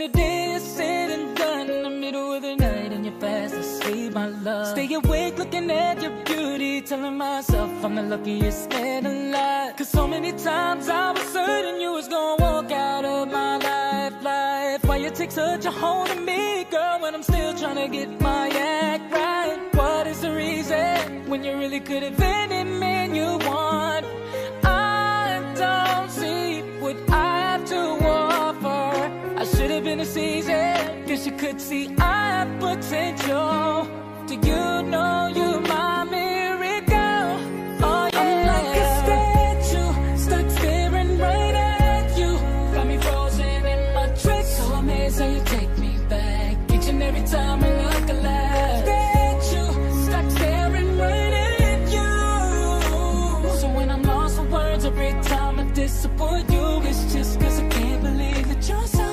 the day is said and done, in the middle of the night and you're fast asleep, my love, stay awake looking at your beauty, telling myself I'm the luckiest man alive. Cause so many times I was certain you was gonna walk out of my life. Why you take such a hold of me, girl, when I'm still trying to get my act right? What is the reason when you really could have any man you want? I don't see what I have to offer. I should have been a season, guess you could see I have potential. Do you know you're my miracle? Oh yeah. I'm like a statue, stuck staring right at you. Got me frozen in my tracks, so amazed how you take me back each and every time I look alive. Statue, stuck staring right at you. So when I'm lost for words every time I disappoint you, it's just cause I can't believe that you're so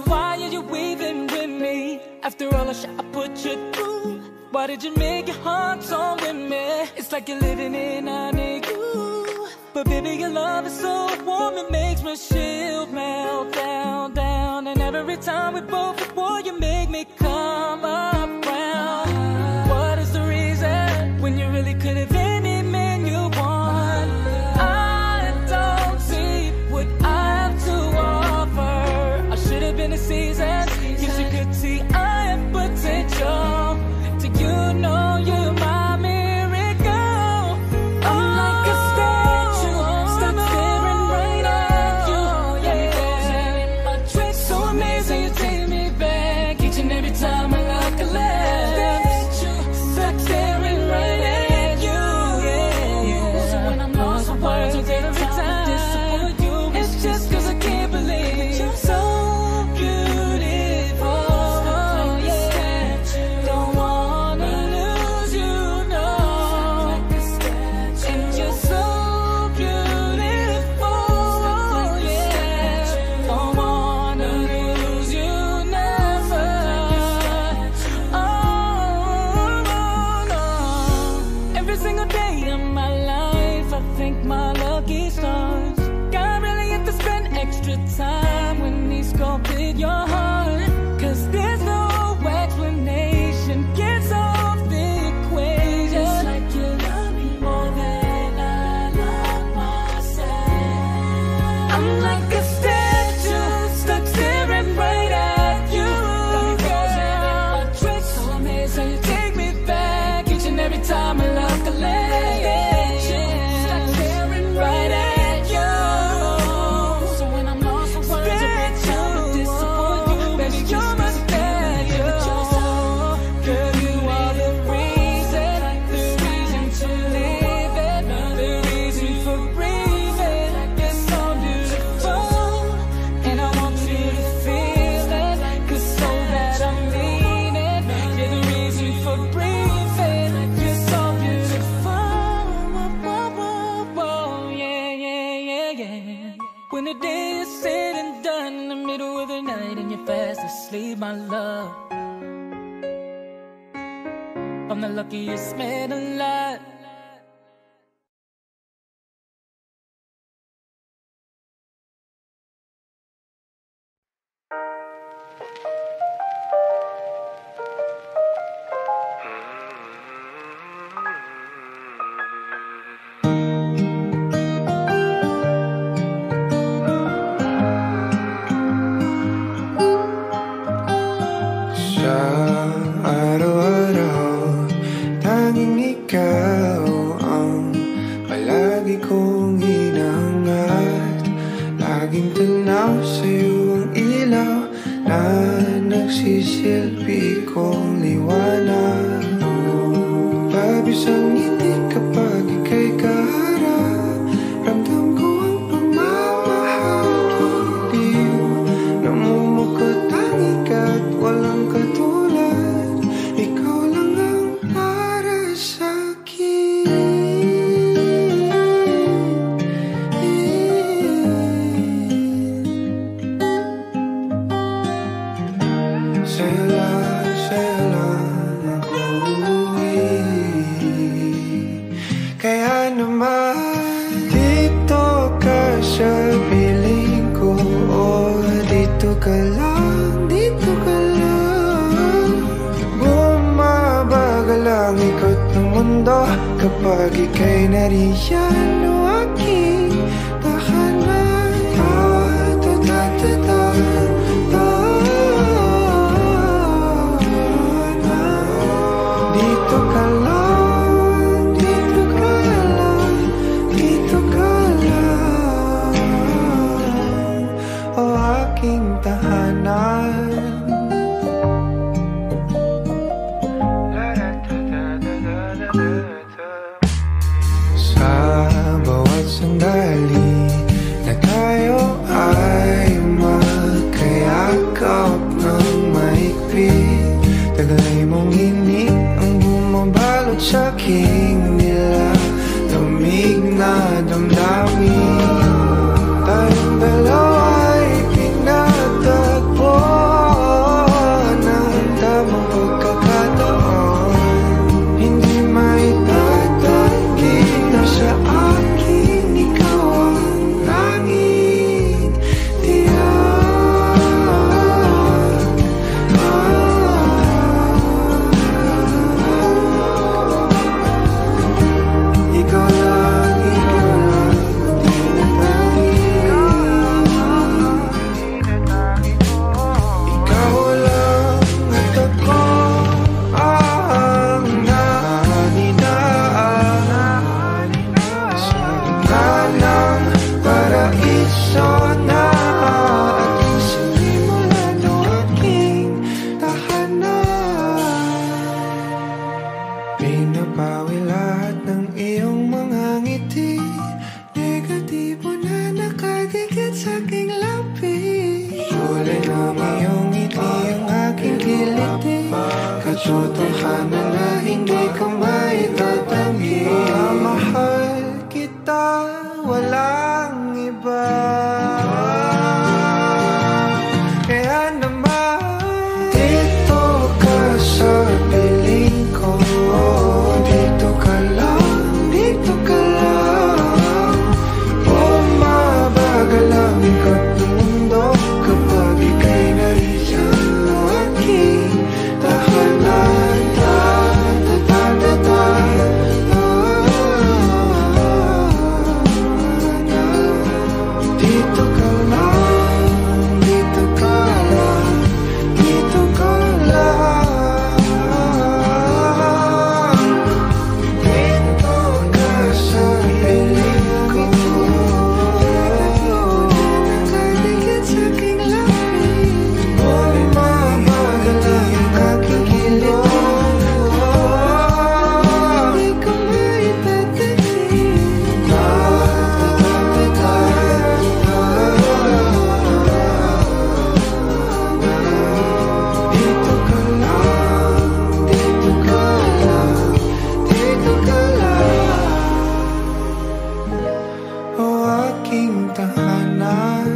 why are you even with me? After all the shit I put you through, why did you make your heart so with me? It's like you're living in a nigga. But baby, your love is so warm, it makes my shield melt down. And every time we both at war, you make me come around. What is the reason when you really could have any man you want? I don't see what I have to offer. I should have been a season, guess you could see I have potential. Do you know you're my miracle? I'm like a statue, stuck staring right at you. Yeah, me frozen in my tracks, so amazing you take me back each and every time I look alive. Statue, stuck staring right at you. Yeah. So when I'm lost for words every time I disappoint you, it's just cause I can't believe that you're so time when he sculpted your heart. Cause there's no explanation, gets off the equation. It's like you love me more than I love myself. I'm like a statue, stuck staring right at you. Got me frozen in my tracks, so amazed how you take me back each and every time I look alive. Stuck staring right at you. When the day is said and done, in the middle of the night and you're fast asleep, my love, I'm the luckiest man alive. Araw-araw, tanging ikaw ang palagi kong hinahangad. Laging tanaw sa'yo ang ilaw na nagsisilbi kong liwanag. Labis ang ngiti kapag ika'y kaharap, ramdam ko ang pagmamahal, giliw. Namumukot ang ikat, walang katulad. Ikaw lang ang para sa'kin. Sa'yo lang ako uuwi. kapag ika'y nariyan o aking tahanan. Dito ka lang, dito ka lang, dito ka lang, o aking tahanan. Sa bawat sandali na tayo ay magkayakap ng mahigpit, taglay mong hinig ang bumabalot sa aking nilalamig na damdamin. Tayong dalawa'y pinatagpo ng tamang pagkakataon. Hindi maitatanggi na sa akin ikaw ang langit tiyak. Ikaw lang, di na tayo. Ikaw lang at ako ang naninaan sa gitna ng paraiso na ating sinimulan o aking tahanan. Pinapawi lahat ng iyong mga ngiti, negatibo na nakadikit sa aking labi. Kulay ng iyong ngiti ang aking kiliti, katotohanan na hindi ko maitatanggi. Mahal kita, walang iba. Kaya naman dito ka sa piling ko. Dito ka lang, dito ka lang, bumabagal ang mundo kapag ika'y nariyan o aking tahanan. Dito ka lang, dito ka lang, dito ka lang, dito ka sa piling ko. Nakadikit sa aking labi, bumabagal ang aking kilong. Hindi ko maitatanggi. Dito ka lang, dito ka lang, dito ka lang, o aking tahanan.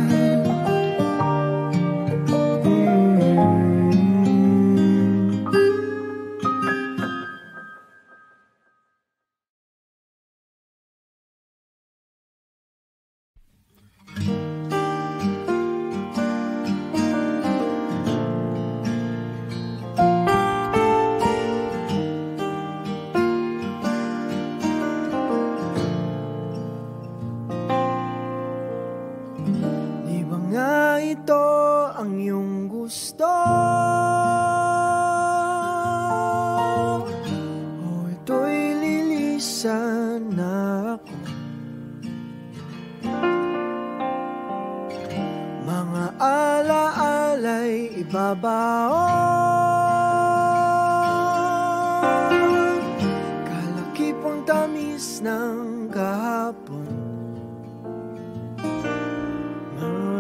Di ba nga ito ang iyong gusto? O ito'y lilisan na ako? Mga alaala'y ibabaon, kalakipang tamis ng kahapon.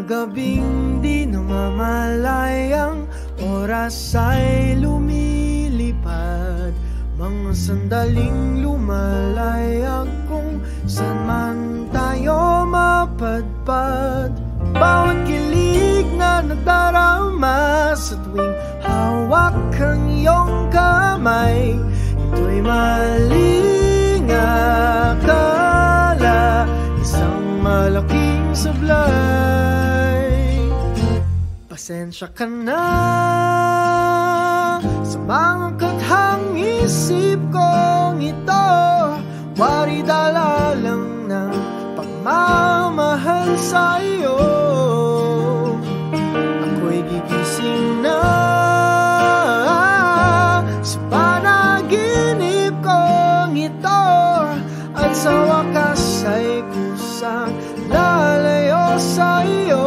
Gabing di namamalayang oras ay lumilipad, mga sandaling lumalayag kung saan man tayo mapadpad. Bawat kilig na nagdarama sa tuwing hawak ang iyong kamay, ito'y maling akala, isang malaking sablay. Pasensya ka na sa mga kathang isip kong ito, sa iyo. Ako'y gigising na sa panaginip kong ito, at sa wakas ay kusang lalayo sa iyo.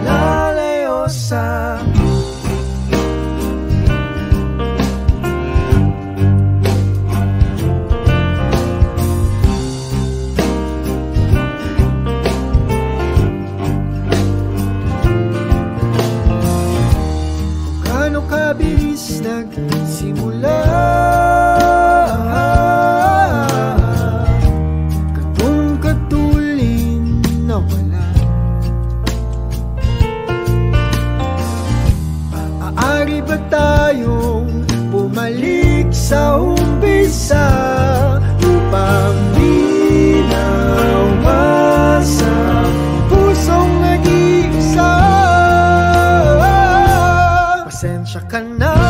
Lalayo sa kabilis nagsimula, katong katulin na wala. Maaari ba tayong bumalik sa umpisa upang di na umasa pusong nag-iisa? Pasensya ka na sa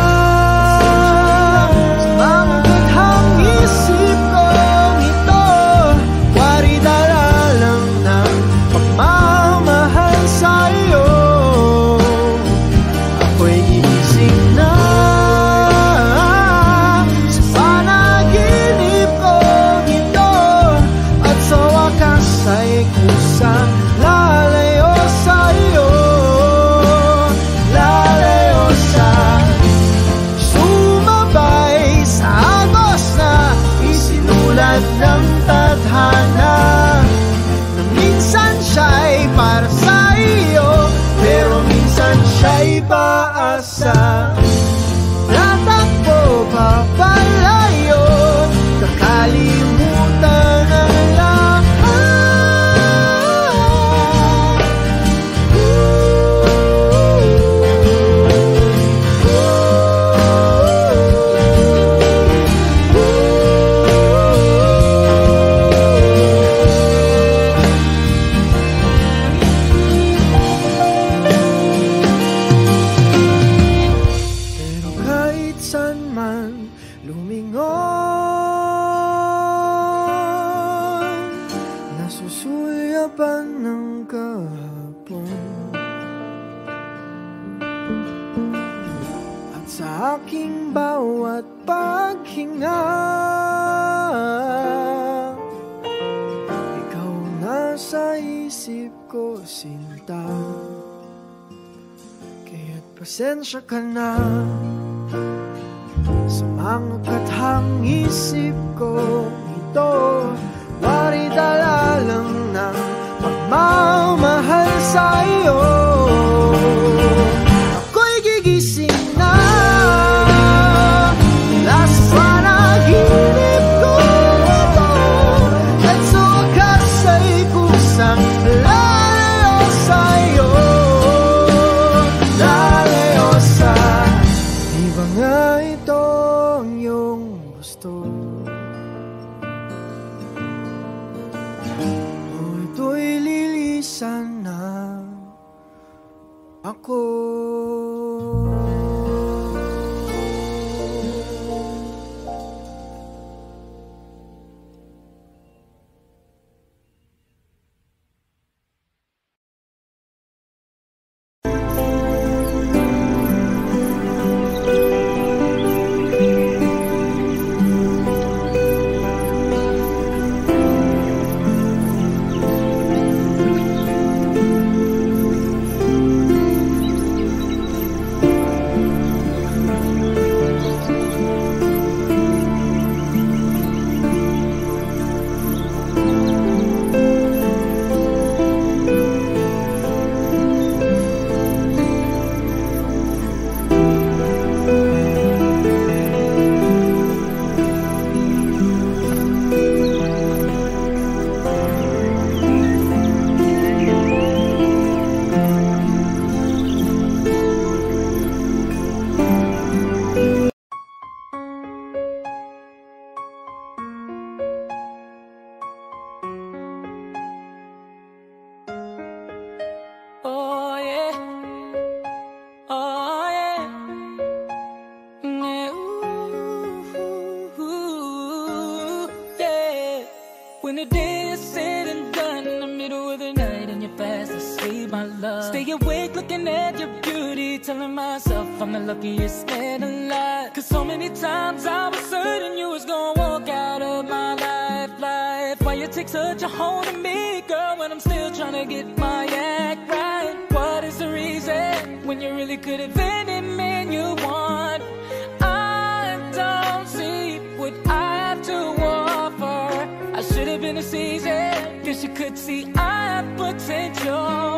mga gathang isip kong ito. Wari dala lang ng pagmamahal sa iyo. Ako'y gigising na sa panaginip kong ito, at sa wakas ay kusang lalayo sa iyo. Sumabay sa agos na isinulat ng tadhana, na minsan siya'y para sa iyo, pero minsan siya'y paasa. Tatakbo papalayo, kakalimutan ang lahat. Sa aking bawat paghinga, ikaw nasa isip ko, sinta. Kaya't pasensya ka na sa mga kathang isip ko ito. Wari dala lang ng pagmamahal sa iyo. Ako'y gigising na sa panaginip ko ito, at sa wakas ay kusang lalayo sa iyo. Lalayo sa di ba nga ito ang iyong gusto? O ito'y lilisan na ako. myself I'm the luckiest man alive. Cause so many times I was certain you was gonna walk out of my life. Why you take such a hold of me, girl, when I'm still trying to get my act right? What is the reason when you really could have been any man you want? I don't see what I have to offer. I should have been a season, guess you could see I have potential.